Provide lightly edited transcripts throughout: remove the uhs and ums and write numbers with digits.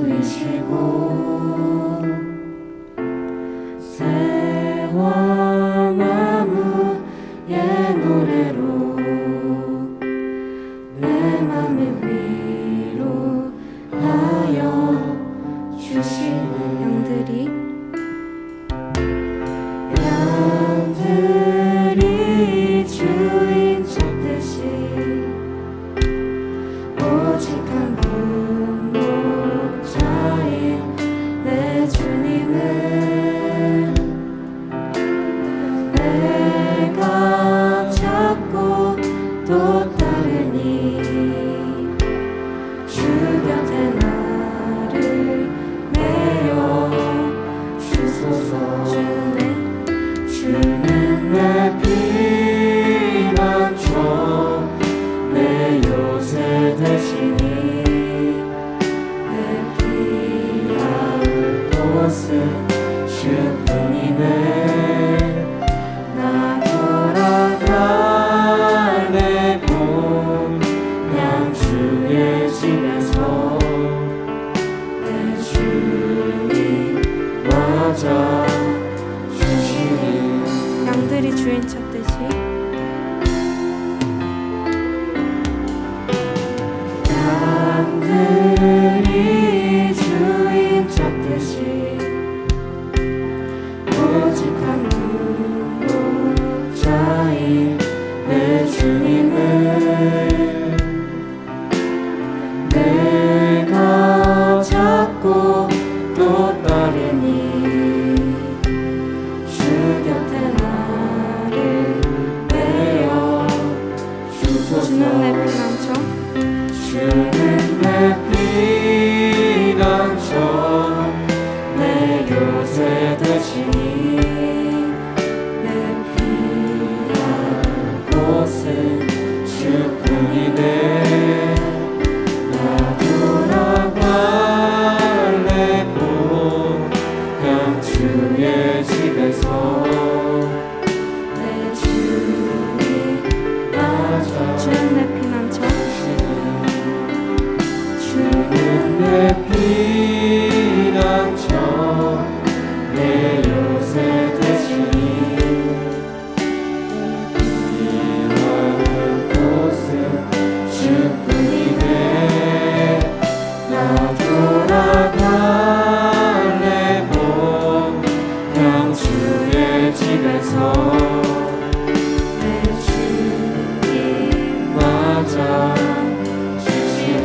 주이시고 새와 나무의 노래로 내 맘을 위로하여 주시는 양들이 주인 찾듯이 오직 한 분 목자인 내 주님을 내가 찾고 또 따르니 주 곁에 나를 메어 주소서. 주는 내 피난처 내 요새 되시니 내 피할 곳은 주뿐이네. 나 돌아갈래 그냥 주의 집에서 내 주님 맞아 양들이 주인 찾듯이 양들이 주인 찾듯이 오직 한 분 목자인 내 주님을 내가 찾고 또 따르니 주 곁에 주는 내 피난처 주는 내 피난처 내 요새 되시니 내 피할 곳은 주뿐이네. 나 돌아갈래 그냥 주의 집에서 주는 내 피난처 주는 내 피난처 내 요새 되시니 피할 곳은 주뿐이네. 나 돌아갈래 그냥 주의 집에서 주시니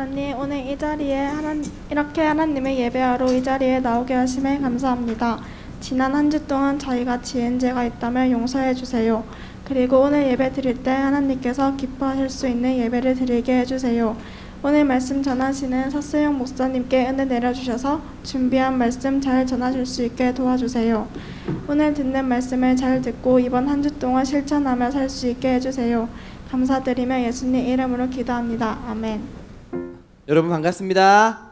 하나님, 오늘 이 자리에 이렇게 하나님의 예배하러 이 자리에 나오게 하심에 감사합니다. 지난 한 주 동안 저희가 지은 죄가 있다면 용서해 주세요. 그리고 오늘 예배 드릴 때 하나님께서 기뻐하실 수 있는 예배를 드리게 해주세요. 오늘 말씀 전하시는 서수영 목사님께 은혜 내려주셔서 준비한 말씀 잘 전하실 수 있게 도와주세요. 오늘 듣는 말씀을 잘 듣고 이번 한 주 동안 실천하며 살 수 있게 해주세요. 감사드리며 예수님 이름으로 기도합니다. 아멘. 여러분 반갑습니다.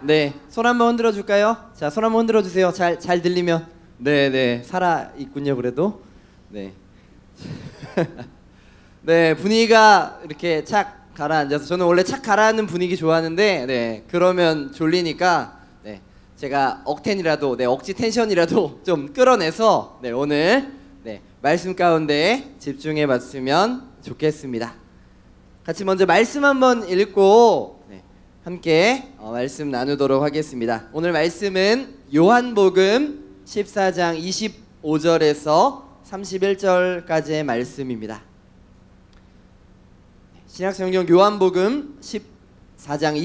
네, 손 한번 흔들어 줄까요? 자, 손 한번 흔들어 주세요. 잘 들리면. 네, 살아 있군요. 그래도. 네. 네, 분위기가 이렇게 착 가라앉아서, 저는 원래 착 가라앉는 분위기 좋아하는데, 네, 그러면 졸리니까, 네, 제가 억텐이라도, 네, 억지 텐션이라도 좀 끌어내서, 네, 오늘, 네, 말씀 가운데 집중해 봤으면 좋겠습니다. 같이 먼저 말씀 한번 읽고, 네, 함께 말씀 나누도록 하겠습니다. 오늘 말씀은 요한복음 14장 25절에서 31절까지의 말씀입니다. 신약성경 요한복음 14장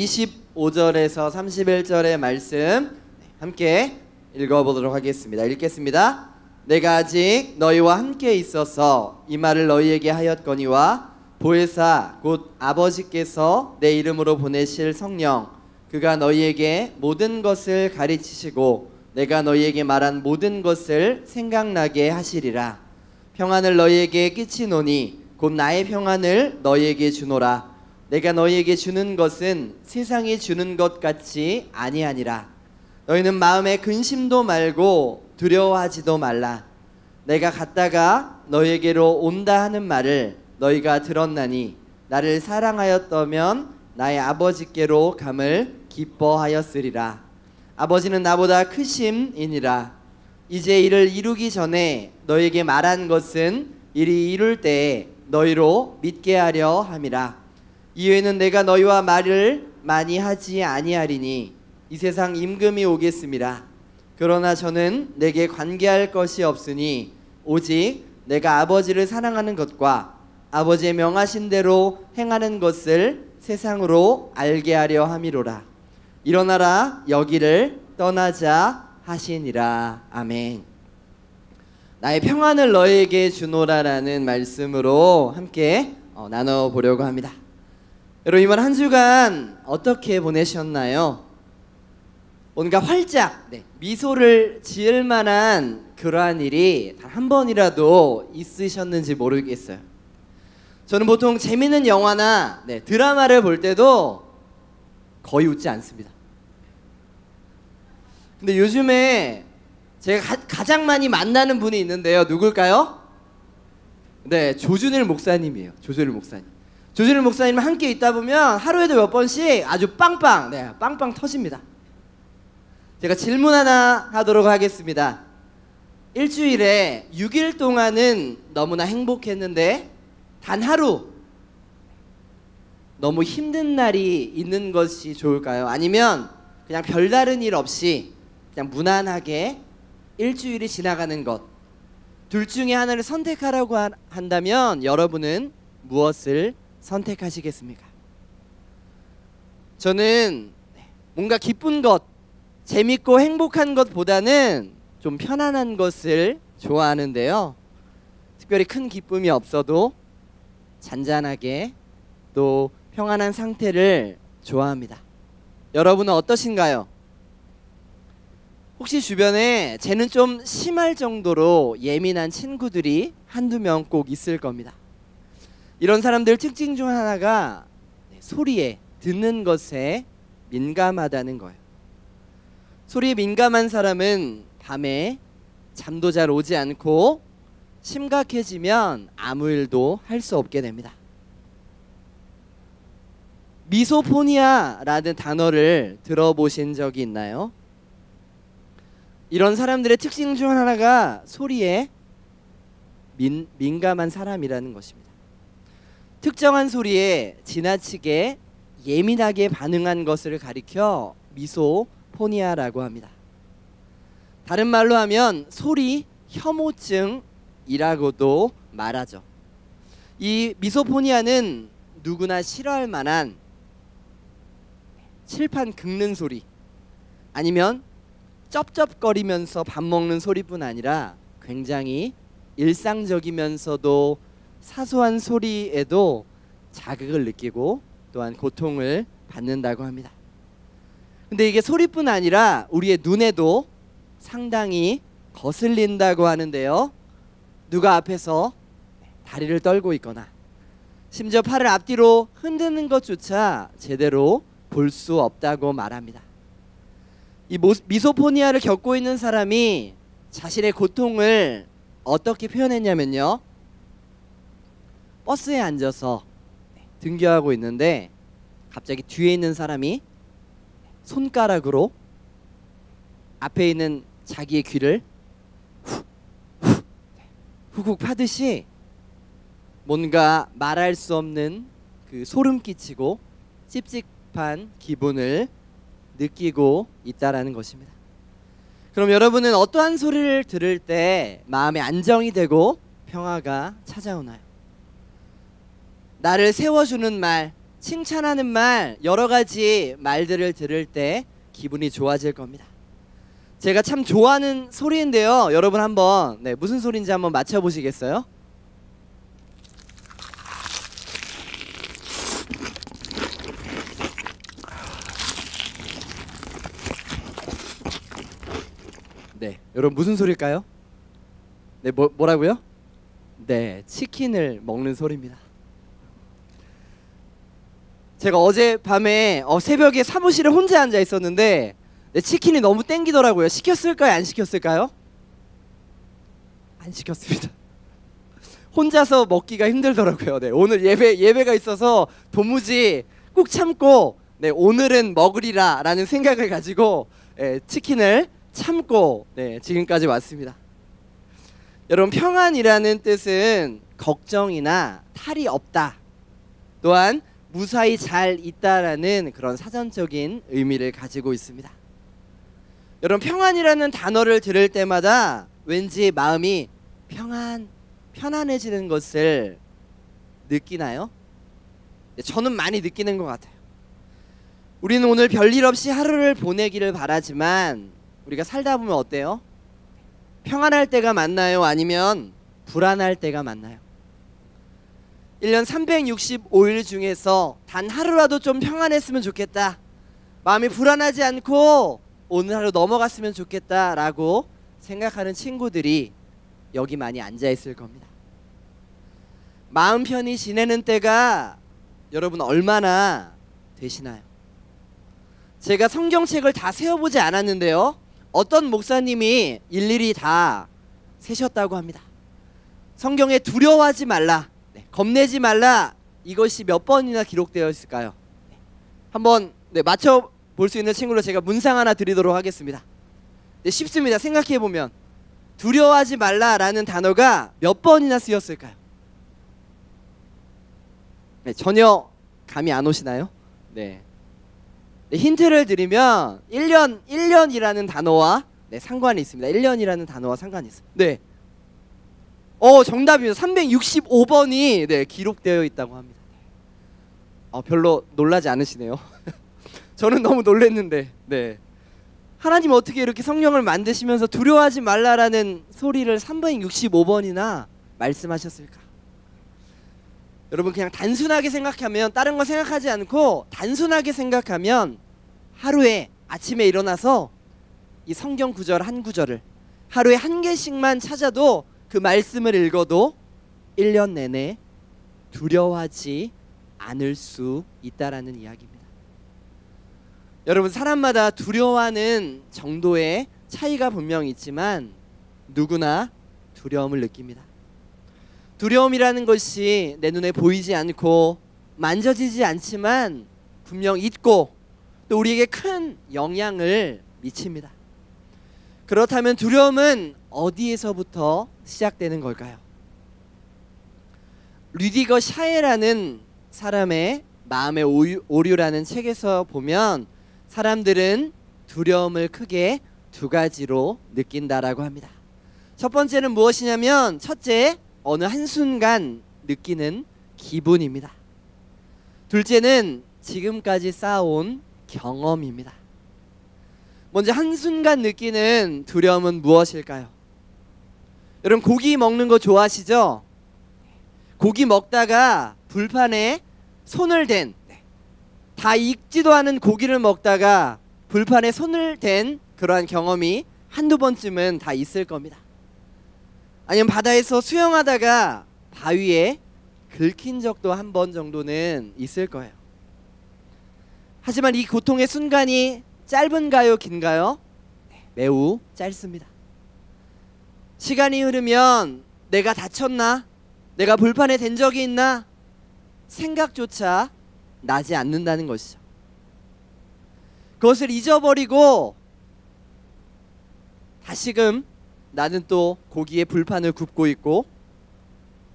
25절에서 31절의 말씀 함께 읽어보도록 하겠습니다. 읽겠습니다. 내가 아직 너희와 함께 있어서 이 말을 너희에게 하였거니와 보혜사 곧 아버지께서 내 이름으로 보내실 성령 그가 너희에게 모든 것을 가르치시고 내가 너희에게 말한 모든 것을 생각나게 하시리라. 평안을 너희에게 끼치노니 곧 나의 평안을 너희에게 주노라. 내가 너희에게 주는 것은 세상이 주는 것 같이 아니하니라. 너희는 마음에 근심도 말고 두려워하지도 말라. 내가 갔다가 너희에게로 온다 하는 말을 너희가 들었나니 나를 사랑하였다면 나의 아버지께로 감을 기뻐하였으리라. 아버지는 나보다 크심이니라. 이제 이를 이루기 전에 너희에게 말한 것은 이리 이룰 때에 너희로 믿게 하려 함이라. 이후에는 내가 너희와 말을 많이 하지 아니하리니 이 세상 임금이 오겠음이라. 그러나 저는 내게 관계할 것이 없으니 오직 내가 아버지를 사랑하는 것과 아버지의 명하신 대로 행하는 것을 세상으로 알게 하려 함이로라. 일어나라 여기를 떠나자 하시니라. 아멘. 나의 평안을 너희에게 주노라라는 말씀으로 함께 나눠보려고 합니다. 여러분 이번 한 주간 어떻게 보내셨나요? 뭔가 활짝 미소를 지을 만한 그러한 일이 단 한 번이라도 있으셨는지 모르겠어요. 저는 보통 재밌는 영화나 드라마를 볼 때도 거의 웃지 않습니다. 근데 요즘에 제가 가장 많이 만나는 분이 있는데요. 누굴까요? 네, 조준일 목사님이에요. 조준일 목사님. 조준일 목사님은 함께 있다 보면 하루에도 몇 번씩 아주 빵빵 터집니다. 제가 질문 하나 하도록 하겠습니다. 일주일에 6일 동안은 너무나 행복했는데 단 하루 너무 힘든 날이 있는 것이 좋을까요? 아니면 그냥 별다른 일 없이 그냥 무난하게 일주일이 지나가는 것, 둘 중에 하나를 선택하라고 한다면 여러분은 무엇을 선택하시겠습니까? 저는 뭔가 기쁜 것, 재밌고 행복한 것보다는 좀 편안한 것을 좋아하는데요. 특별히 큰 기쁨이 없어도 잔잔하게 또 평안한 상태를 좋아합니다. 여러분은 어떠신가요? 혹시 주변에 쟤는 좀 심할 정도로 예민한 친구들이 한두 명 꼭 있을 겁니다. 이런 사람들 특징 중 하나가 소리에, 듣는 것에 민감하다는 거예요. 소리에 민감한 사람은 밤에 잠도 잘 오지 않고 심각해지면 아무 일도 할 수 없게 됩니다. 미소포니아라는 단어를 들어보신 적이 있나요? 이런 사람들의 특징 중 하나가 소리에 민감한 사람이라는 것입니다. 특정한 소리에 지나치게 예민하게 반응한 것을 가리켜 미소포니아라고 합니다. 다른 말로 하면 소리 혐오증이라고도 말하죠. 이 미소포니아는 누구나 싫어할 만한 칠판 긁는 소리, 아니면 쩝쩝거리면서 밥 먹는 소리뿐 아니라 굉장히 일상적이면서도 사소한 소리에도 자극을 느끼고 또한 고통을 받는다고 합니다. 근데 이게 소리뿐 아니라 우리의 눈에도 상당히 거슬린다고 하는데요. 누가 앞에서 다리를 떨고 있거나 심지어 팔을 앞뒤로 흔드는 것조차 제대로 볼 수 없다고 말합니다. 이 미소포니아를 겪고 있는 사람이 자신의 고통을 어떻게 표현했냐면요. 버스에 앉아서 등교하고 있는데 갑자기 뒤에 있는 사람이 손가락으로 앞에 있는 자기의 귀를 훅훅 파듯이 뭔가 말할 수 없는 그 소름 끼치고 찝찝한 기분을 느끼고 있다라는 것입니다. 그럼 여러분은 어떠한 소리를 들을 때 마음에 안정이 되고 평화가 찾아오나요? 나를 세워주는 말, 칭찬하는 말, 여러 가지 말들을 들을 때 기분이 좋아질 겁니다. 제가 참 좋아하는 소리인데요. 여러분 한번 무슨 소리인지 한번 맞춰보시겠어요? 네, 여러분 무슨 소리일까요? 네, 뭐라고요? 네, 치킨을 먹는 소리입니다. 제가 어젯밤에 새벽에 사무실에 혼자 앉아 있었는데 치킨이 너무 땡기더라고요. 시켰을까요? 안 시켰을까요? 안 시켰습니다. 혼자서 먹기가 힘들더라고요. 네, 오늘 예배가 있어서 도무지 꾹 참고 오늘은 먹으리라 라는 생각을 가지고 치킨을 참고 지금까지 왔습니다. 여러분, 평안이라는 뜻은 걱정이나 탈이 없다, 또한 무사히 잘 있다라는 그런 사전적인 의미를 가지고 있습니다. 여러분, 평안이라는 단어를 들을 때마다 왠지 마음이 편안해지는 것을 느끼나요? 저는 많이 느끼는 것 같아요. 우리는 오늘 별일 없이 하루를 보내기를 바라지만 우리가 살다 보면 어때요? 평안할 때가 많나요? 아니면 불안할 때가 많나요? 1년 365일 중에서 단 하루라도 좀 평안했으면 좋겠다, 마음이 불안하지 않고 오늘 하루 넘어갔으면 좋겠다라고 생각하는 친구들이 여기 많이 앉아 있을 겁니다. 마음 편히 지내는 때가 여러분 얼마나 되시나요? 제가 성경책을 다 세어보지 않았는데요, 어떤 목사님이 일일이 다 세셨다고 합니다. 성경에 두려워하지 말라, 겁내지 말라, 이것이 몇 번이나 기록되어 있을까요? 한번 맞춰볼 수 있는 친구로 제가 문상 하나 드리도록 하겠습니다. 쉽습니다. 생각해보면 두려워하지 말라라는 단어가 몇 번이나 쓰였을까요? 전혀 감이 안 오시나요? 힌트를 드리면 1년이라는 단어와 상관이 있습니다. 1년이라는 단어와 상관이 있습니다. 정답입니다. 365번이 기록되어 있다고 합니다. 별로 놀라지 않으시네요. 저는 너무 놀랐는데 하나님 어떻게 이렇게 성경을 만드시면서 두려워하지 말라라는 소리를 365번이나 말씀하셨을까? 여러분, 그냥 단순하게 생각하면, 다른 거 생각하지 않고 단순하게 생각하면 하루에 아침에 일어나서 이 성경 구절 한 구절을 하루에 한 개씩만 찾아도, 그 말씀을 읽어도 1년 내내 두려워하지 않을 수 있다라는 이야기입니다. 여러분, 사람마다 두려워하는 정도의 차이가 분명히 있지만 누구나 두려움을 느낍니다. 두려움이라는 것이 내 눈에 보이지 않고 만져지지 않지만 분명 있고 또 우리에게 큰 영향을 미칩니다. 그렇다면 두려움은 어디에서부터 시작되는 걸까요? 류디거 샤에라는 사람의 마음의 오류라는 책에서 보면 사람들은 두려움을 크게 두 가지로 느낀다라고 합니다. 첫 번째는 무엇이냐면, 첫째, 어느 한순간 느끼는 기분입니다. 둘째는 지금까지 쌓아온 경험입니다. 먼저 한순간 느끼는 두려움은 무엇일까요? 여러분 고기 먹는 거 좋아하시죠? 고기 먹다가 불판에 손을 댄, 다 익지도 않은 고기를 먹다가 불판에 손을 댄 그러한 경험이 한두 번쯤은 다 있을 겁니다. 아니면 바다에서 수영하다가 바위에 긁힌 적도 한 번 정도는 있을 거예요. 하지만 이 고통의 순간이 짧은가요, 긴가요? 매우 짧습니다. 시간이 흐르면 내가 다쳤나? 내가 불판에 댄 적이 있나? 생각조차 나지 않는다는 것이죠. 그것을 잊어버리고 다시금 나는 또 고기의 불판을 굽고 있고,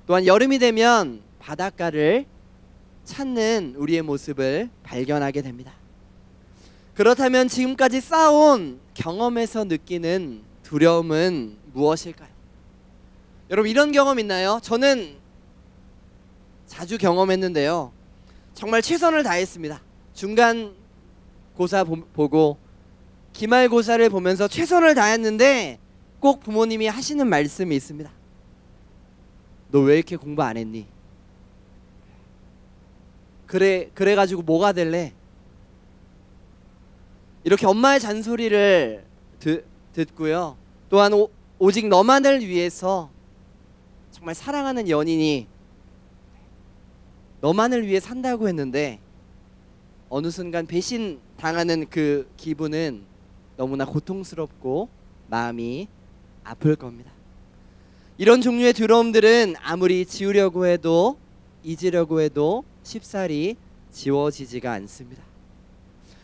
또한 여름이 되면 바닷가를 찾는 우리의 모습을 발견하게 됩니다. 그렇다면 지금까지 쌓아온 경험에서 느끼는 두려움은 무엇일까요? 여러분 이런 경험 있나요? 저는 자주 경험했는데요. 정말 최선을 다했습니다. 중간고사 보고 기말고사를 보면서 최선을 다했는데 꼭 부모님이 하시는 말씀이 있습니다. 너 왜 이렇게 공부 안 했니? 그래가지고 뭐가 될래? 이렇게 엄마의 잔소리를 듣고요. 또한 오직 너만을 위해서 정말 사랑하는 연인이 너만을 위해 산다고 했는데 어느 순간 배신당하는 그 기분은 너무나 고통스럽고 마음이 아플 겁니다. 이런 종류의 두려움들은 아무리 지우려고 해도 잊으려고 해도 쉽사리 지워지지가 않습니다.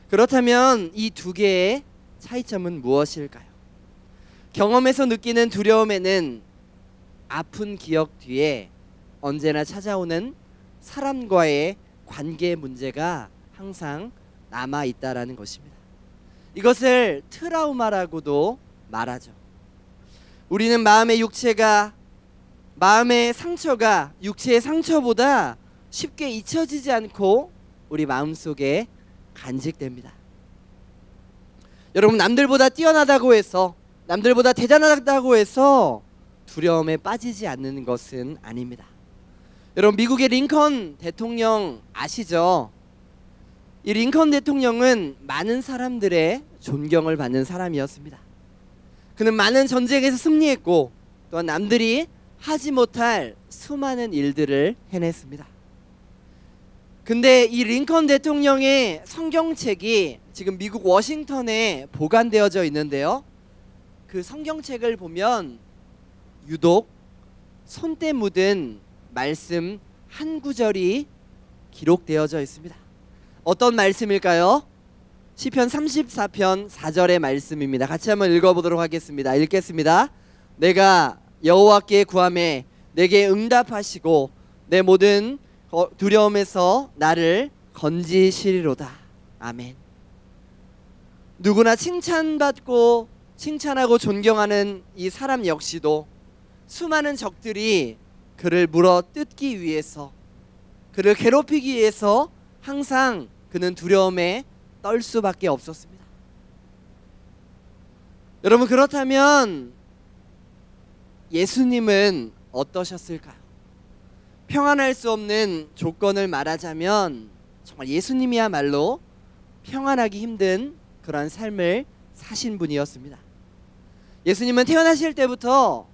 그렇다면 이 두 개의 차이점은 무엇일까요? 경험에서 느끼는 두려움에는 아픈 기억 뒤에 언제나 찾아오는 사람과의 관계 문제가 항상 남아있다라는 것입니다. 이것을 트라우마라고도 말하죠. 우리는 마음의 상처가 육체의 상처보다 쉽게 잊혀지지 않고 우리 마음속에 간직됩니다. 여러분 남들보다 뛰어나다고 해서, 남들보다 대단하다고 해서 두려움에 빠지지 않는 것은 아닙니다. 여러분 미국의 링컨 대통령 아시죠? 이 링컨 대통령은 많은 사람들의 존경을 받는 사람이었습니다. 그는 많은 전쟁에서 승리했고 또한 남들이 하지 못할 수많은 일들을 해냈습니다. 근데 이 링컨 대통령의 성경책이 지금 미국 워싱턴에 보관되어져 있는데요. 그 성경책을 보면 유독 손때 묻은 말씀 한 구절이 기록되어져 있습니다. 어떤 말씀일까요? 시편 34편 4절의 말씀입니다. 같이 한번 읽어보도록 하겠습니다. 읽겠습니다. 내가 여호와께 구하매 내게 응답하시고 내 모든 두려움에서 나를 건지시리로다. 아멘. 누구나 칭찬받고 칭찬하고 존경하는 이 사람 역시도 수많은 적들이 그를 물어 뜯기 위해서, 그를 괴롭히기 위해서 항상 그는 두려움에 떨 수밖에 없었습니다. 여러분 그렇다면 예수님은 어떠셨을까요? 평안할 수 없는 조건을 말하자면 정말 예수님이야말로 평안하기 힘든 그러한 삶을 사신 분이었습니다. 예수님은 태어나실 때부터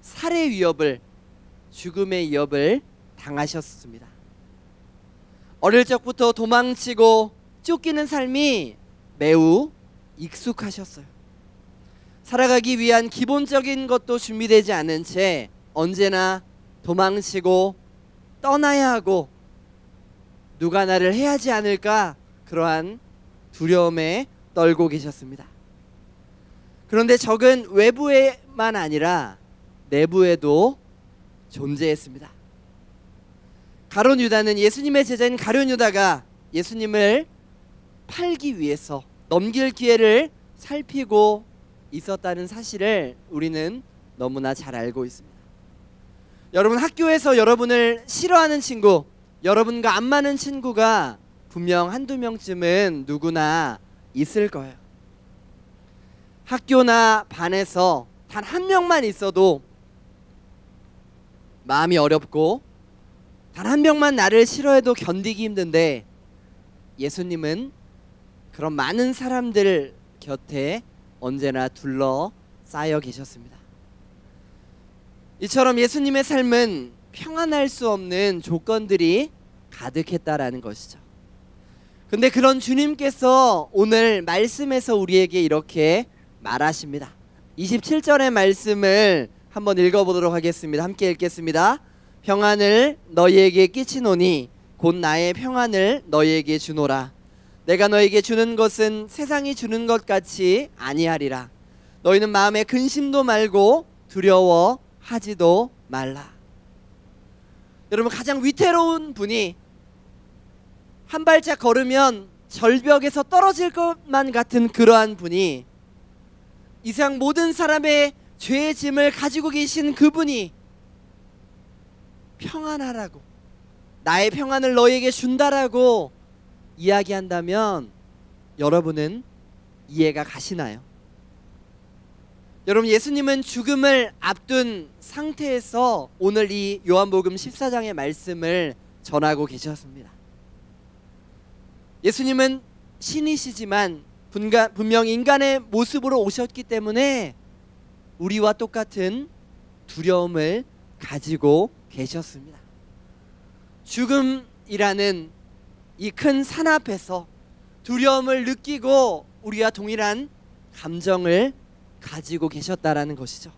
살해 위협을, 죽음의 위협을 당하셨습니다. 어릴 적부터 도망치고 쫓기는 삶이 매우 익숙하셨어요. 살아가기 위한 기본적인 것도 준비되지 않은 채 언제나 도망치고 떠나야 하고 누가 나를 해하지 않을까, 그러한 두려움에 떨고 계셨습니다. 그런데 적은 외부에만 아니라 내부에도 존재했습니다. 가룟 유다는, 예수님의 제자인 가룟 유다가 예수님을 팔기 위해서 넘길 기회를 살피고 있었다는 사실을 우리는 너무나 잘 알고 있습니다. 여러분 학교에서 여러분을 싫어하는 친구, 여러분과 안 맞는 친구가 분명 한두 명쯤은 누구나 있을 거예요. 학교나 반에서 단 한 명만 있어도 마음이 어렵고 단 한 명만 나를 싫어해도 견디기 힘든데 예수님은 그런 많은 사람들 곁에 언제나 둘러싸여 계셨습니다. 이처럼 예수님의 삶은 평안할 수 없는 조건들이 가득했다라는 것이죠. 근데 그런 주님께서 오늘 말씀에서 우리에게 이렇게 말하십니다. 27절의 말씀을 한번 읽어보도록 하겠습니다. 함께 읽겠습니다. 평안을 너희에게 끼치노니 곧 나의 평안을 너희에게 주노라. 내가 너희에게 주는 것은 세상이 주는 것 같이 아니하리라. 너희는 마음에 근심도 말고 두려워하지도 말라. 여러분, 가장 위태로운 분이 한 발짝 걸으면 절벽에서 떨어질 것만 같은 그러한 분이, 이 세상 모든 사람의 죄의 짐을 가지고 계신 그분이 평안하라고, 나의 평안을 너희에게 준다라고 이야기한다면 여러분은 이해가 가시나요? 여러분, 예수님은 죽음을 앞둔 상태에서 오늘 이 요한복음 14장의 말씀을 전하고 계셨습니다. 예수님은 신이시지만 분명 인간의 모습으로 오셨기 때문에 우리와 똑같은 두려움을 가지고 계셨습니다. 죽음이라는 이 큰 산 앞에서 두려움을 느끼고 우리와 동일한 감정을 가지고 계셨다라는 것이죠.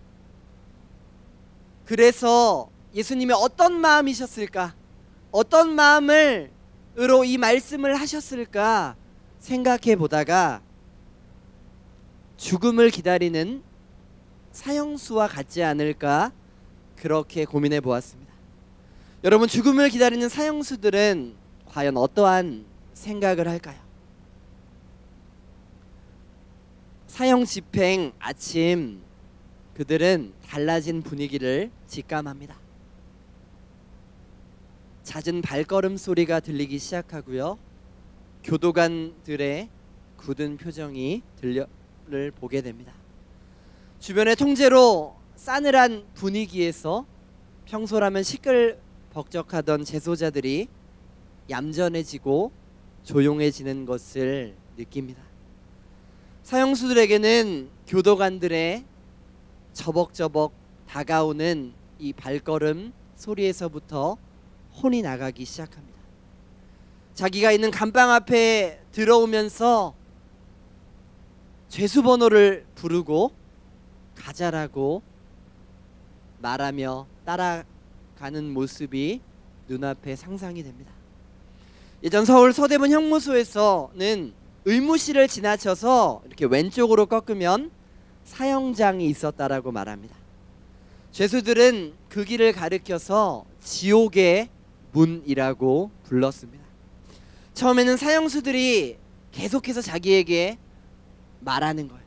그래서 예수님이 어떤 마음이셨을까? 어떤 마음으로 이 말씀을 하셨을까 생각해 보다가 죽음을 기다리는 사형수와 같지 않을까 그렇게 고민해 보았습니다. 여러분, 죽음을 기다리는 사형수들은 과연 어떠한 생각을 할까요? 사형 집행 아침, 그들은 달라진 분위기를 직감합니다. 잦은 발걸음 소리가 들리기 시작하고요, 교도관들의 굳은 표정이 들려를 보게 됩니다. 주변의 통제로 싸늘한 분위기에서 평소라면 시끌벅적하던 재소자들이 얌전해지고 조용해지는 것을 느낍니다. 사형수들에게는 교도관들의 저벅저벅 다가오는 이 발걸음 소리에서부터 혼이 나가기 시작합니다. 자기가 있는 감방 앞에 들어오면서 죄수 번호를 부르고 가자라고 말하며 따라가는 모습이 눈앞에 상상이 됩니다. 예전 서울 서대문 형무소에서는 의무실을 지나쳐서 이렇게 왼쪽으로 꺾으면 사형장이 있었다라고 말합니다. 죄수들은 그 길을 가리켜서 지옥의 문이라고 불렀습니다. 처음에는 사형수들이 계속해서 자기에게 말하는 거예요.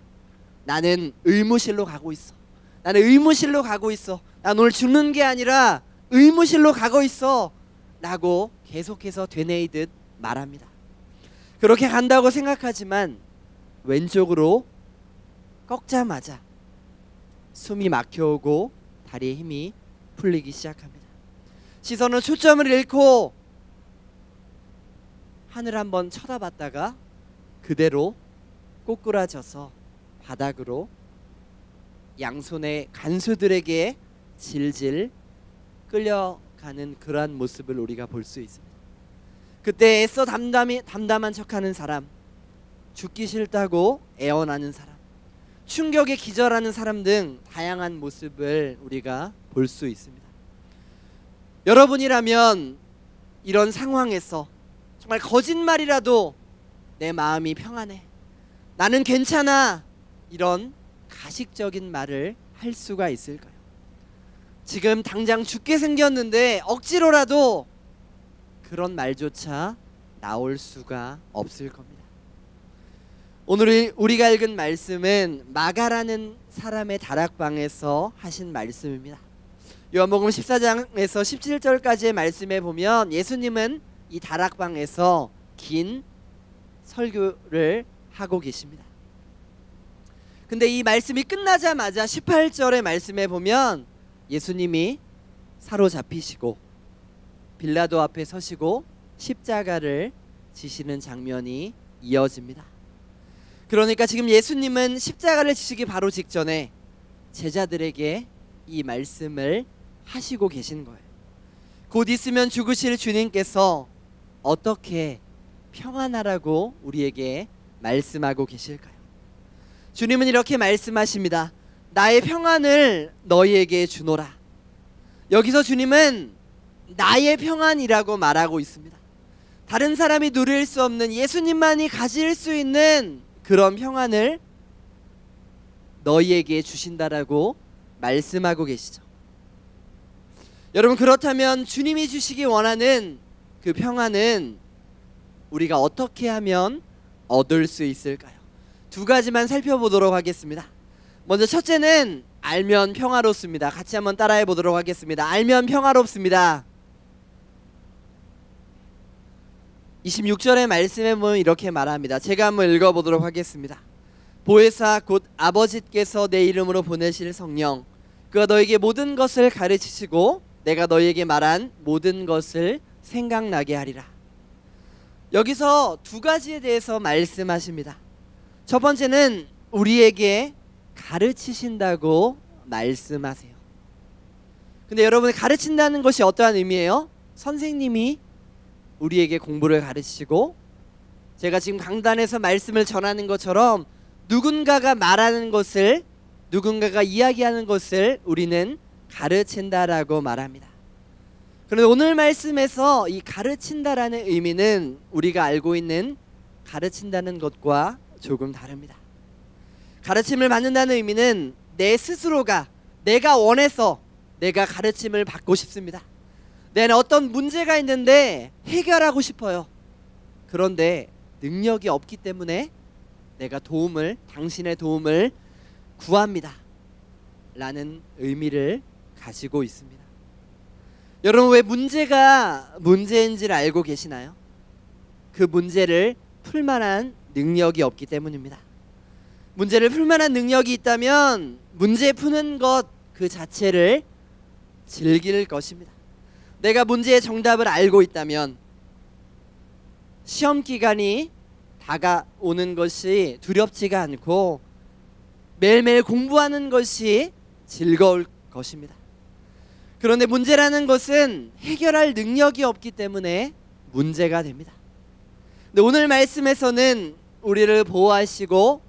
나는 의무실로 가고 있어. 나는 의무실로 가고 있어. 난 오늘 죽는 게 아니라 의무실로 가고 있어 라고 계속해서 되뇌이듯 말합니다. 그렇게 간다고 생각하지만 왼쪽으로 꺾자마자 숨이 막혀오고 다리에 힘이 풀리기 시작합니다. 시선은 초점을 잃고 하늘 한번 쳐다봤다가 그대로 꼬꾸라져서 바닥으로 양손의 간수들에게 질질 끌려가는 그러한 모습을 우리가 볼 수 있습니다. 그때 애써 담담한 척하는 사람, 죽기 싫다고 애원하는 사람, 충격에 기절하는 사람 등 다양한 모습을 우리가 볼 수 있습니다. 여러분이라면 이런 상황에서 정말 거짓말이라도 내 마음이 평안해, 나는 괜찮아, 이런 가식적인 말을 할 수가 있을까요? 지금 당장 죽게 생겼는데 억지로라도 그런 말조차 나올 수가 없을 겁니다. 오늘 우리가 읽은 말씀은 마가라는 사람의 다락방에서 하신 말씀입니다. 요한복음 14장에서 17절까지의 말씀에 보면 예수님은 이 다락방에서 긴 설교를 하고 계십니다. 근데 이 말씀이 끝나자마자 18절의 말씀에 보면 예수님이 사로잡히시고 빌라도 앞에 서시고 십자가를 지시는 장면이 이어집니다. 그러니까 지금 예수님은 십자가를 지시기 바로 직전에 제자들에게 이 말씀을 하시고 계신 거예요. 곧 있으면 죽으실 주님께서 어떻게 평안하라고 우리에게 말씀하고 계실까요? 주님은 이렇게 말씀하십니다. 나의 평안을 너희에게 주노라. 여기서 주님은 나의 평안이라고 말하고 있습니다. 다른 사람이 누릴 수 없는, 예수님만이 가질 수 있는 그런 평안을 너희에게 주신다라고 말씀하고 계시죠. 여러분, 그렇다면 주님이 주시기 원하는 그 평안은 우리가 어떻게 하면 얻을 수 있을까요? 두 가지만 살펴보도록 하겠습니다. 먼저 첫째는 알면 평화롭습니다. 같이 한번 따라해 보도록 하겠습니다. 알면 평화롭습니다. 26절의 말씀에 보면 이렇게 말합니다. 제가 한번 읽어보도록 하겠습니다. 보혜사 곧 아버지께서 내 이름으로 보내실 성령, 그가 너에게 모든 것을 가르치시고 내가 너에게 말한 모든 것을 생각나게 하리라. 여기서 두 가지에 대해서 말씀하십니다. 첫 번째는 우리에게 가르치신다고 말씀하세요. 근데 여러분, 가르친다는 것이 어떠한 의미예요? 선생님이 우리에게 공부를 가르치시고, 제가 지금 강단에서 말씀을 전하는 것처럼 누군가가 말하는 것을, 누군가가 이야기하는 것을 우리는 가르친다라고 말합니다. 그런데 오늘 말씀에서 이 가르친다라는 의미는 우리가 알고 있는 가르친다는 것과 조금 다릅니다. 가르침을 받는다는 의미는 내 스스로가, 내가 원해서 내가 가르침을 받고 싶습니다. 내는 어떤 문제가 있는데 해결하고 싶어요. 그런데 능력이 없기 때문에 내가 도움을, 당신의 도움을 구합니다 라는 의미를 가지고 있습니다. 여러분, 왜 문제가 문제인지를 알고 계시나요? 그 문제를 풀만한 능력이 없기 때문입니다. 문제를 풀만한 능력이 있다면 문제 푸는 것 그 자체를 즐길 것입니다. 내가 문제의 정답을 알고 있다면 시험 기간이 다가오는 것이 두렵지가 않고 매일매일 공부하는 것이 즐거울 것입니다. 그런데 문제라는 것은 해결할 능력이 없기 때문에 문제가 됩니다. 근데 오늘 말씀에서는 우리를 보호하시고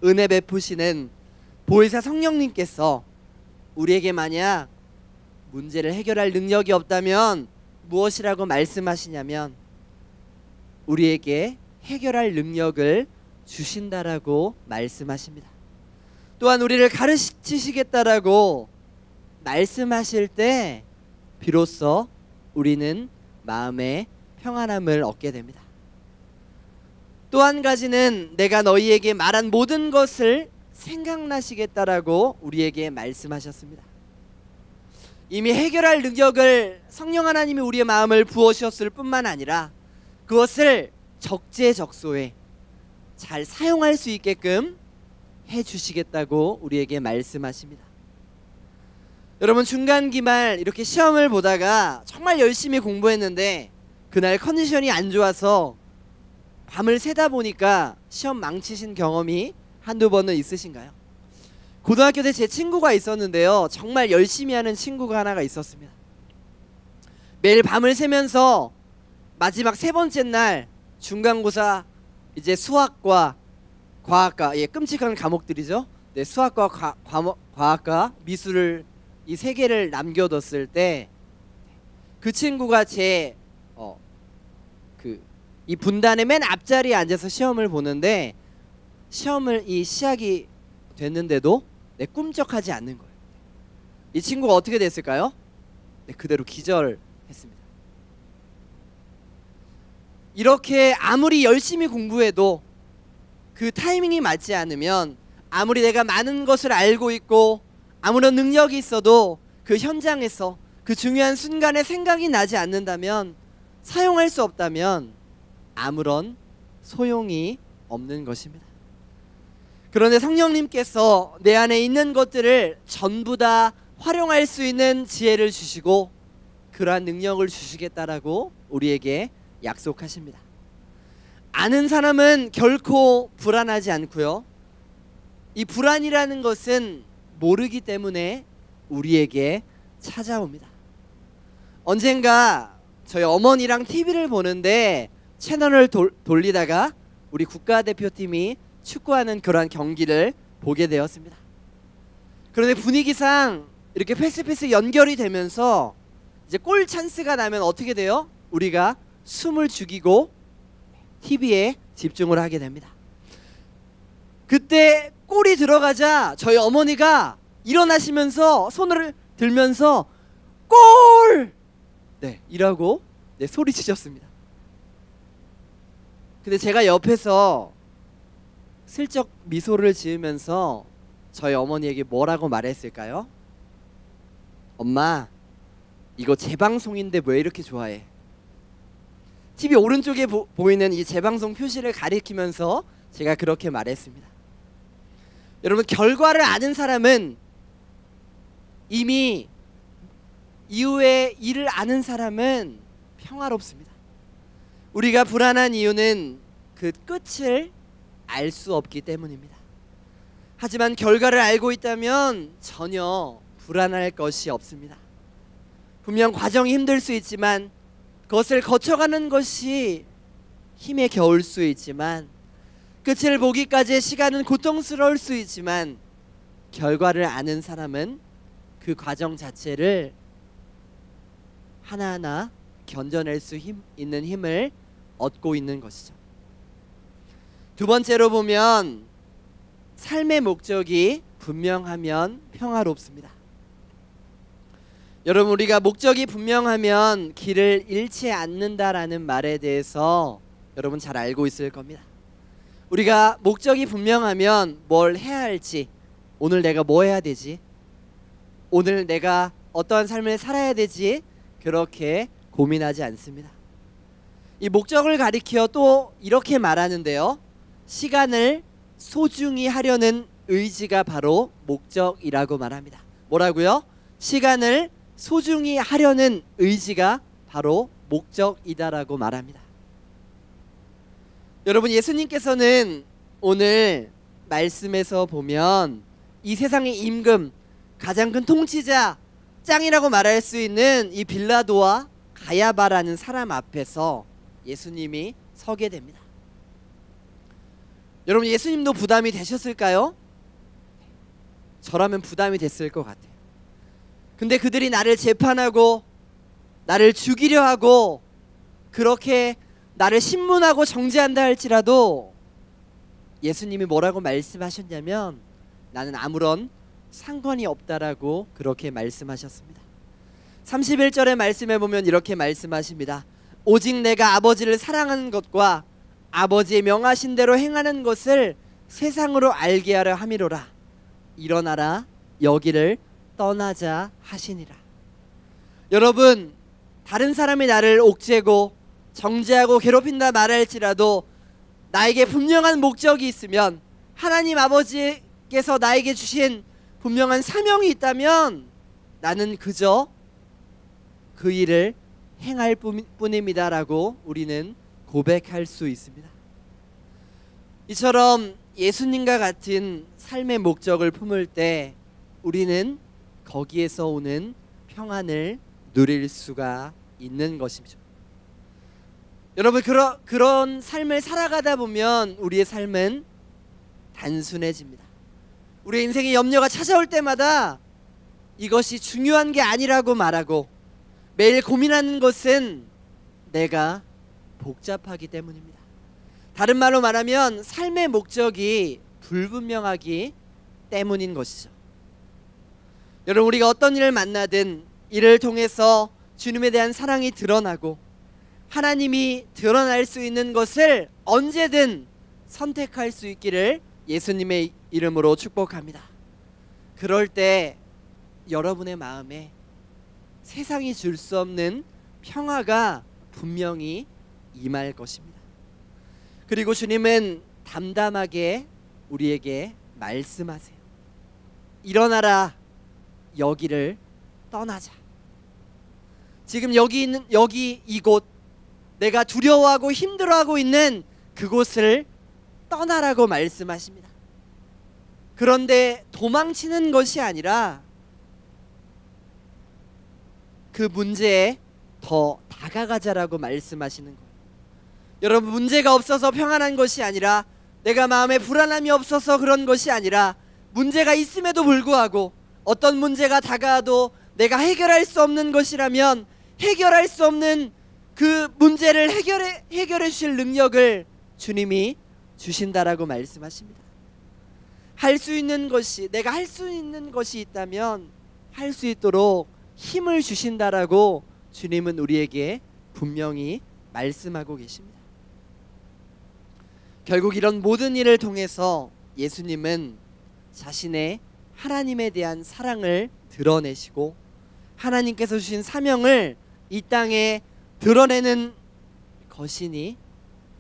은혜 베푸시는 보혜사 성령님께서 우리에게 만약 문제를 해결할 능력이 없다면 무엇이라고 말씀하시냐면 우리에게 해결할 능력을 주신다라고 말씀하십니다. 또한 우리를 가르치시겠다라고 말씀하실 때 비로소 우리는 마음의 평안함을 얻게 됩니다. 또 한 가지는 내가 너희에게 말한 모든 것을 생각나시겠다라고 우리에게 말씀하셨습니다. 이미 해결할 능력을 성령 하나님이 우리의 마음을 부어주셨을 뿐만 아니라 그것을 적재적소에 잘 사용할 수 있게끔 해주시겠다고 우리에게 말씀하십니다. 여러분, 중간기말 이렇게 시험을 보다가 정말 열심히 공부했는데 그날 컨디션이 안 좋아서 밤을 새다 보니까 시험 망치신 경험이 한두 번은 있으신가요? 고등학교 때 제 친구가 있었는데요, 정말 열심히 하는 친구가 하나가 있었습니다. 매일 밤을 새면서 마지막 세 번째 날 중간고사, 이제 수학과 과학과, 끔찍한 과목들이죠. 네, 수학과 과학과 미술을 이 세 개를 남겨뒀을 때 그 친구가 이 분단의 맨 앞자리에 앉아서 시험을 보는데 시험을 시작이 됐는데도 꿈쩍하지 않는 거예요. 이 친구가 어떻게 됐을까요? 그대로 기절했습니다. 이렇게 아무리 열심히 공부해도 그 타이밍이 맞지 않으면, 아무리 내가 많은 것을 알고 있고 아무런 능력이 있어도 그 현장에서 그 중요한 순간에 생각이 나지 않는다면, 사용할 수 없다면 아무런 소용이 없는 것입니다. 그런데 성령님께서 내 안에 있는 것들을 전부 다 활용할 수 있는 지혜를 주시고 그러한 능력을 주시겠다라고 우리에게 약속하십니다. 아는 사람은 결코 불안하지 않고요. 이 불안이라는 것은 모르기 때문에 우리에게 찾아옵니다. 언젠가 저희 어머니랑 TV를 보는데 채널을 돌리다가 우리 국가대표팀이 축구하는 그러한 경기를 보게 되었습니다. 그런데 분위기상 이렇게 패스 연결이 되면서 이제 골 찬스가 나면 어떻게 돼요? 우리가 숨을 죽이고 TV에 집중을 하게 됩니다. 그때 골이 들어가자 저희 어머니가 일어나시면서 손을 들면서 골! 네, 이라고 소리치셨습니다. 근데 제가 옆에서 슬쩍 미소를 지으면서 저희 어머니에게 뭐라고 말했을까요? 엄마, 이거 재방송인데 왜 이렇게 좋아해? TV 오른쪽에 보이는 이 재방송 표시를 가리키면서 제가 그렇게 말했습니다. 여러분, 결과를 아는 사람은 이미 이후의 일을 아는 사람은 평화롭습니다. 우리가 불안한 이유는 그 끝을 알 수 없기 때문입니다. 하지만 결과를 알고 있다면 전혀 불안할 것이 없습니다. 분명 과정이 힘들 수 있지만 그것을 거쳐가는 것이 힘에 겨울 수 있지만 끝을 보기까지의 시간은 고통스러울 수 있지만 결과를 아는 사람은 그 과정 자체를 하나하나 견뎌낼 수 있는 힘을 얻고 있는 것이죠. 두 번째로 보면 삶의 목적이 분명하면 평화롭습니다. 여러분, 우리가 목적이 분명하면 길을 잃지 않는다라는 말에 대해서 여러분 잘 알고 있을 겁니다. 우리가 목적이 분명하면 뭘 해야 할지, 오늘 내가 뭐 해야 되지, 오늘 내가 어떠한 삶을 살아야 되지, 그렇게 고민하지 않습니다. 이 목적을 가리켜 또 이렇게 말하는데요, 시간을 소중히 하려는 의지가 바로 목적이라고 말합니다. 뭐라고요? 시간을 소중히 하려는 의지가 바로 목적이다라고 말합니다. 여러분, 예수님께서는 오늘 말씀에서 보면 이 세상의 임금, 가장 큰 통치자, 짱이라고 말할 수 있는 이 빌라도와 가야바라는 사람 앞에서 예수님이 서게 됩니다. 여러분, 예수님도 부담이 되셨을까요? 저라면 부담이 됐을 것 같아요. 근데 그들이 나를 재판하고 나를 죽이려 하고 그렇게 나를 신문하고 정죄한다 할지라도 예수님이 뭐라고 말씀하셨냐면 나는 아무런 상관이 없다라고 그렇게 말씀하셨습니다. 31절의 말씀에 보면 이렇게 말씀하십니다. 오직 내가 아버지를 사랑하는 것과 아버지의 명하신 대로 행하는 것을 세상으로 알게 하려 함이로라. 일어나라, 여기를 떠나자 하시니라. 여러분, 다른 사람이 나를 옥죄고 정죄하고 괴롭힌다 말할지라도 나에게 분명한 목적이 있으면, 하나님 아버지께서 나에게 주신 분명한 사명이 있다면 나는 그저 그 일을 행할 뿐입니다 라고 우리는 고백할 수 있습니다. 이처럼 예수님과 같은 삶의 목적을 품을 때 우리는 거기에서 오는 평안을 누릴 수가 있는 것이죠. 여러분, 그런 삶을 살아가다 보면 우리의 삶은 단순해집니다. 우리의 인생의 염려가 찾아올 때마다 이것이 중요한 게 아니라고 말하고, 매일 고민하는 것은 내가 복잡하기 때문입니다. 다른 말로 말하면 삶의 목적이 불분명하기 때문인 것이죠. 여러분, 우리가 어떤 일을 만나든 이를 통해서 주님에 대한 사랑이 드러나고 하나님이 드러날 수 있는 것을 언제든 선택할 수 있기를 예수님의 이름으로 축복합니다. 그럴 때 여러분의 마음에 세상이 줄 수 없는 평화가 분명히 임할 것입니다. 그리고 주님은 담담하게 우리에게 말씀하세요. 일어나라, 여기를 떠나자. 지금 여기 이곳, 내가 두려워하고 힘들어하고 있는 그곳을 떠나라고 말씀하십니다. 그런데 도망치는 것이 아니라 그 문제에 더 다가가자라고 말씀하시는 거예요. 여러분, 문제가 없어서 평안한 것이 아니라, 내가 마음에 불안함이 없어서 그런 것이 아니라, 문제가 있음에도 불구하고 어떤 문제가 다가와도 내가 해결할 수 없는 것이라면 해결할 수 없는 그 문제를 해결해 주실 능력을 주님이 주신다라고 말씀하십니다. 할 수 있는 것이, 내가 할 수 있는 것이 있다면 할 수 있도록 힘을 주신다라고 주님은 우리에게 분명히 말씀하고 계십니다. 결국 이런 모든 일을 통해서 예수님은 자신의 하나님에 대한 사랑을 드러내시고 하나님께서 주신 사명을 이 땅에 드러내는 것이니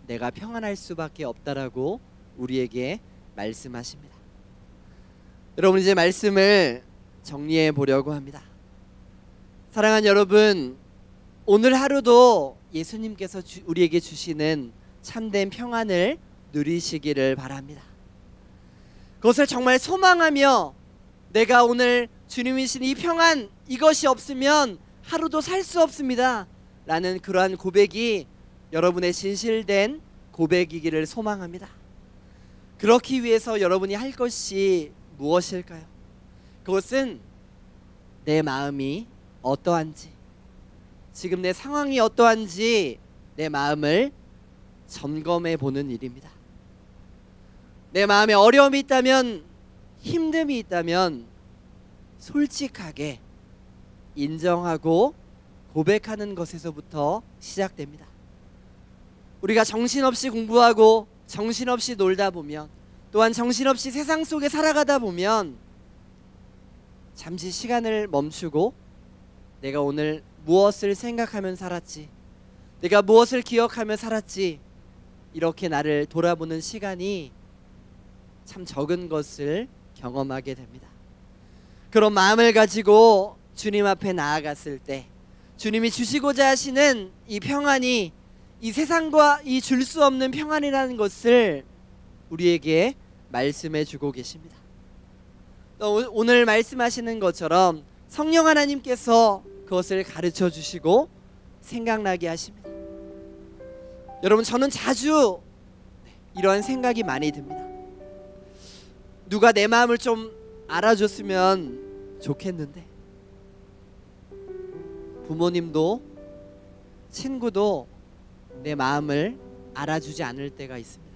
내가 평안할 수밖에 없다라고 우리에게 말씀하십니다. 여러분, 이제 말씀을 정리해 보려고 합니다. 사랑하는 여러분, 오늘 하루도 예수님께서 우리에게 주시는 참된 평안을 누리시기를 바랍니다. 그것을 정말 소망하며, 내가 오늘 주님이신 이 평안, 이것이 없으면 하루도 살 수 없습니다 라는 그러한 고백이 여러분의 진실된 고백이기를 소망합니다. 그렇기 위해서 여러분이 할 것이 무엇일까요? 그것은 내 마음이 어떠한지, 지금 내 상황이 어떠한지 내 마음을 점검해 보는 일입니다. 내 마음에 어려움이 있다면, 힘듦이 있다면 솔직하게 인정하고 고백하는 것에서부터 시작됩니다. 우리가 정신없이 공부하고 정신없이 놀다 보면, 또한 정신없이 세상 속에 살아가다 보면 잠시 시간을 멈추고 내가 오늘 무엇을 생각하며 살았지, 내가 무엇을 기억하며 살았지, 이렇게 나를 돌아보는 시간이 참 적은 것을 경험하게 됩니다. 그런 마음을 가지고 주님 앞에 나아갔을 때 주님이 주시고자 하시는 이 평안이, 이 세상과 이 줄 수 없는 평안이라는 것을 우리에게 말씀해 주고 계십니다. 오늘 말씀하시는 것처럼 성령 하나님께서 그것을 가르쳐 주시고 생각나게 하십니다. 여러분, 저는 자주 이러한 생각이 많이 듭니다. 누가 내 마음을 좀 알아줬으면 좋겠는데, 부모님도 친구도 내 마음을 알아주지 않을 때가 있습니다.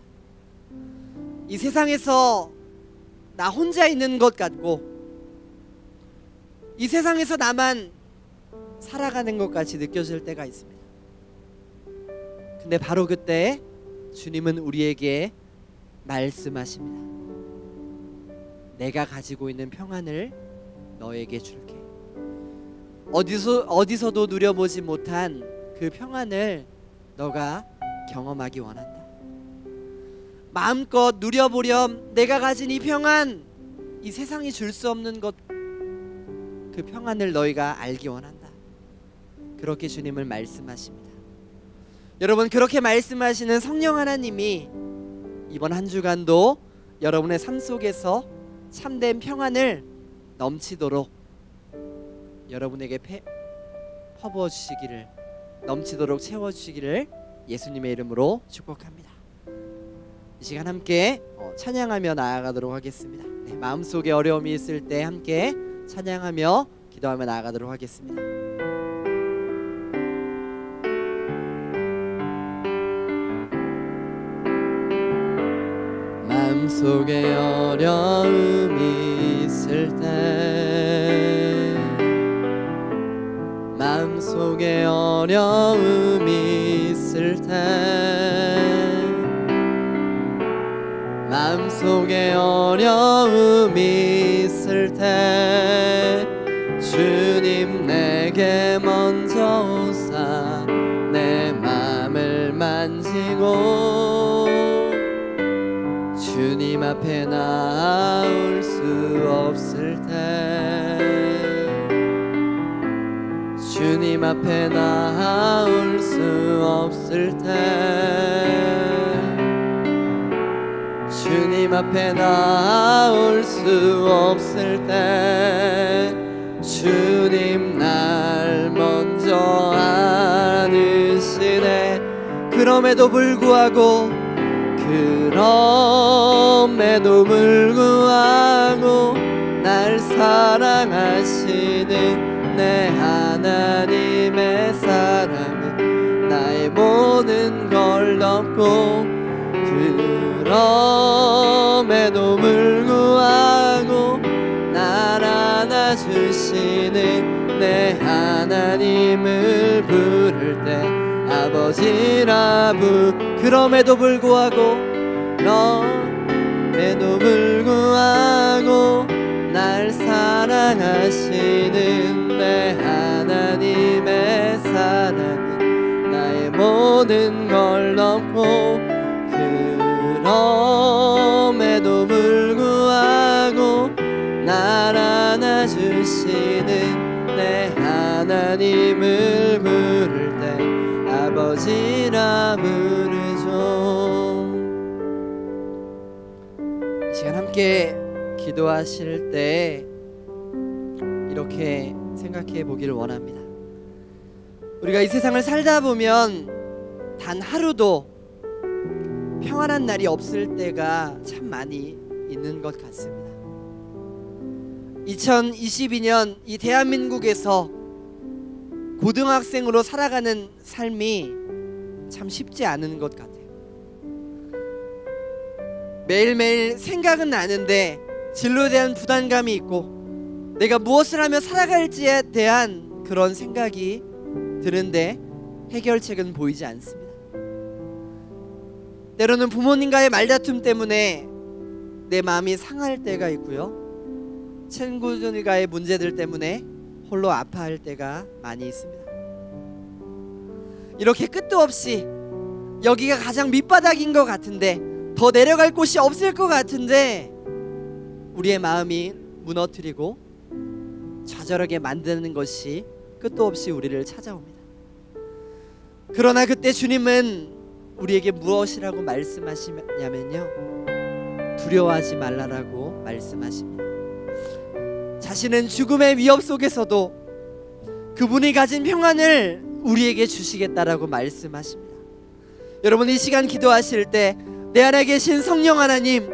이 세상에서 나 혼자 있는 것 같고, 이 세상에서 나만 살아가는 것 같이 느껴질 때가 있습니다. 근데 바로 그때 주님은 우리에게 말씀하십니다. 내가 가지고 있는 평안을 너에게 줄게. 어디서도 누려보지 못한 그 평안을 너가 경험하기 원한다. 마음껏 누려보렴. 내가 가진 이 평안, 이 세상이 줄 수 없는 것, 그 평안을 너희가 알기 원한다. 그렇게 주님을 말씀하십니다. 여러분, 그렇게 말씀하시는 성령 하나님이 이번 한 주간도 여러분의 삶 속에서 참된 평안을 넘치도록 여러분에게 퍼부어 주시기를, 넘치도록 채워 주시기를 예수님의 이름으로 축복합니다. 이 시간 함께 찬양하며 나아가도록 하겠습니다. 네, 마음속에 어려움이 있을 때 함께 찬양하며 기도하며 나아가도록 하겠습니다. 마음속에 어려움이 있을 때, 마음속에 어려움이 있을 때, 마음속에 어려움이 있을 때 주님 내게 먼저 오사 내 마음을 만지고 주님 앞에 나올 수 없을 때 주님 앞에 나올 수 없을 때 주님 앞에 나올 수 없을 때 주님 날 먼저 아시네. 그럼에도 불구하고 날 사랑하시는 내 하나님의 사랑은 나의 모든 걸 덮고 그럼에도 불구하고 날 안아주시는 내 하나님을 부를 때 아버지라 그럼에도 불구하고 날 사랑하시는 내 하나님의 사랑은 나의 모든 걸 넘고 그럼에도 불구하고 날 안아주시는 내 하나님을 부를 때 아버지라 부르죠. 이 시간 함께 기도하실 때 이렇게 생각해 보기를 원합니다. 우리가 이 세상을 살다 보면 단 하루도 평안한 날이 없을 때가 참 많이 있는 것 같습니다. 2022년 이 대한민국에서 고등학생으로 살아가는 삶이 참 쉽지 않은 것 같아요. 매일매일 생각은 나는데 진로에 대한 부담감이 있고 내가 무엇을 하며 살아갈지에 대한 그런 생각이 드는데 해결책은 보이지 않습니다. 때로는 부모님과의 말다툼 때문에 내 마음이 상할 때가 있고요, 친구들과의 문제들 때문에 홀로 아파할 때가 많이 있습니다. 이렇게 끝도 없이 여기가 가장 밑바닥인 것 같은데 더 내려갈 곳이 없을 것 같은데 우리의 마음이 무너뜨리고 좌절하게 만드는 것이 끝도 없이 우리를 찾아옵니다. 그러나 그때 주님은 우리에게 무엇이라고 말씀하시냐면요, 두려워하지 말라라고 말씀하십니다. 자신은 죽음의 위협 속에서도 그분이 가진 평안을 우리에게 주시겠다라고 말씀하십니다. 여러분, 이 시간 기도하실 때 내 안에 계신 성령 하나님,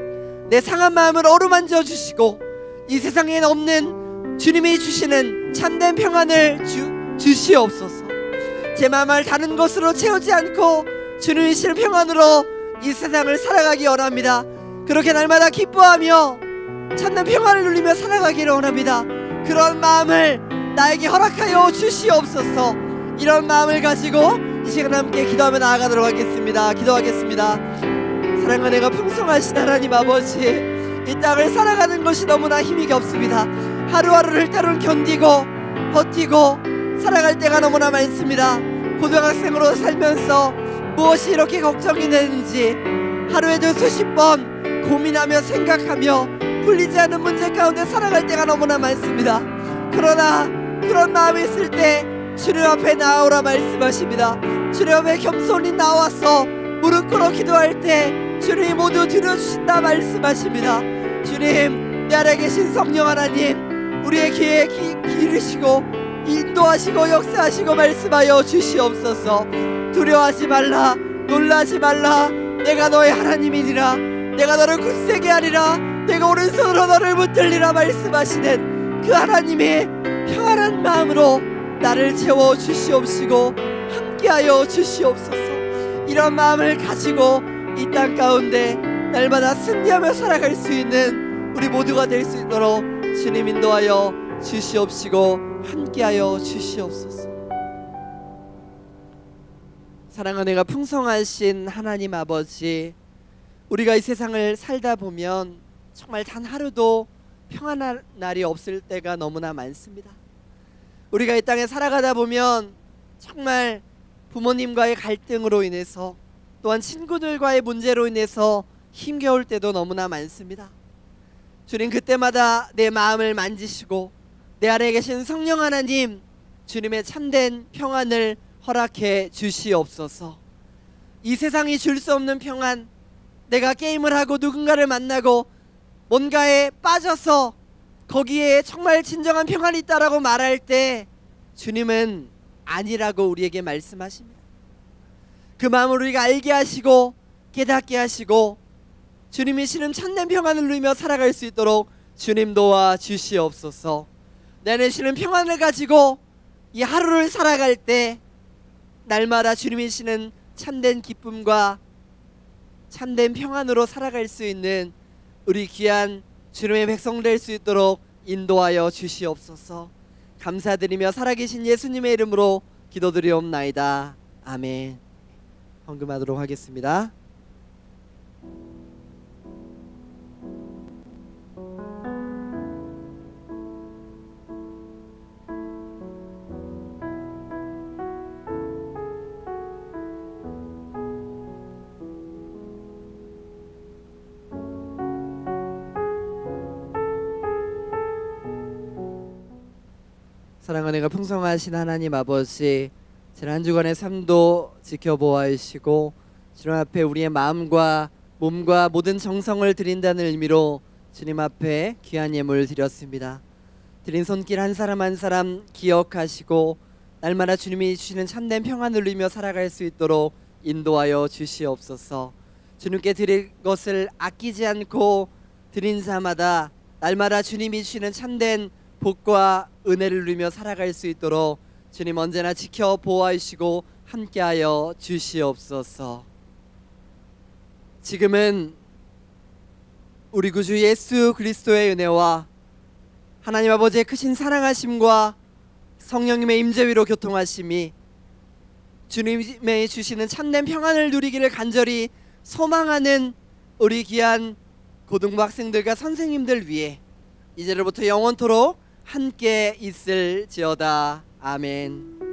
내 상한 마음을 어루만져 주시고 이 세상에 없는 주님이 주시는 참된 평안을 주시옵소서. 제 마음을 다른 것으로 채우지 않고 주님이 주시는 평안으로 이 세상을 살아가기 원합니다. 그렇게 날마다 기뻐하며 참된 평안을 누리며 살아가기를 원합니다. 그런 마음을 나에게 허락하여 주시옵소서. 이런 마음을 가지고 이 시간 함께 기도하며 나아가도록 하겠습니다. 기도하겠습니다. 사랑과 은혜가 풍성하신 하나님 아버지, 이 땅을 살아가는 것이 너무나 힘이 없습니다. 하루하루를 때로는 견디고 버티고 살아갈 때가 너무나 많습니다. 고등학생으로 살면서 무엇이 이렇게 걱정이 되는지 하루에도 수십 번 고민하며 생각하며 풀리지 않는 문제 가운데 살아갈 때가 너무나 많습니다. 그러나 그런 마음이 있을 때 주님 앞에 나오라 말씀하십니다. 주님 앞에 겸손히 나와서 무릎 꿇어 기도할 때 주님이 모두 들어주신다 말씀하십니다. 주님, 내 안에 계신 성령 하나님, 우리의 귀에 기르시고 인도하시고 역사하시고 말씀하여 주시옵소서. 두려워하지 말라, 놀라지 말라. 내가 너의 하나님이니라. 내가 너를 굳세게 하리라. 내가 오른손으로 너를 붙들리라 말씀하시는 그 하나님의 평안한 마음으로 나를 채워 주시옵시고 함께하여 주시옵소서. 이런 마음을 가지고 이 땅 가운데 날마다 승리하며 살아갈 수 있는 우리 모두가 될 수 있도록 주님 인도하여 주시옵시고 함께하여 주시옵소서. 사랑과 은혜가 풍성하신 하나님 아버지, 우리가 이 세상을 살다 보면 정말 단 하루도 평안한 날이 없을 때가 너무나 많습니다. 우리가 이 땅에 살아가다 보면 정말 부모님과의 갈등으로 인해서, 또한 친구들과의 문제로 인해서 힘겨울 때도 너무나 많습니다. 주님, 그때마다 내 마음을 만지시고 내 안에 계신 성령 하나님, 주님의 참된 평안을 허락해 주시옵소서. 이 세상이 줄 수 없는 평안, 내가 게임을 하고 누군가를 만나고 뭔가에 빠져서 거기에 정말 진정한 평안이 있다라고 말할 때 주님은 아니라고 우리에게 말씀하십니다. 그 마음을 우리가 알게 하시고 깨닫게 하시고 주님이 주는 참된 평안을 누리며 살아갈 수 있도록 주님 도와 주시옵소서. 내 안에 주는 평안을 가지고 이 하루를 살아갈 때 날마다 주님이 주는 참된 기쁨과 참된 평안으로 살아갈 수 있는 우리 귀한 주님의 백성 될 수 있도록 인도하여 주시옵소서. 감사드리며 살아계신 예수님의 이름으로 기도드리옵나이다. 아멘. 헌금하도록 하겠습니다. 사랑하는 가 풍성하신 하나님 아버지, 지난 한 주간의 삶도 지켜보아주시고 주님 앞에 우리의 마음과 몸과 모든 정성을 드린다는 의미로 주님 앞에 귀한 예물 드렸습니다. 드린 손길 한 사람 한 사람 기억하시고 날마다 주님이 주시는 참된 평안을 누리며 살아갈 수 있도록 인도하여 주시옵소서. 주님께 드릴 것을 아끼지 않고 드린 자마다 날마다 주님이 주시는 참된 복과 은혜를 누리며 살아갈 수 있도록 주님 언제나 지켜 보호하시고 함께하여 주시옵소서. 지금은 우리 구주 예수 그리스도의 은혜와 하나님 아버지의 크신 사랑하심과 성령님의 임재 위로 교통하심이 주님의 주시는 참된 평안을 누리기를 간절히 소망하는 우리 귀한 고등부 학생들과 선생님들 위해 이제로부터 영원토록 함께 있을지어다. 아멘.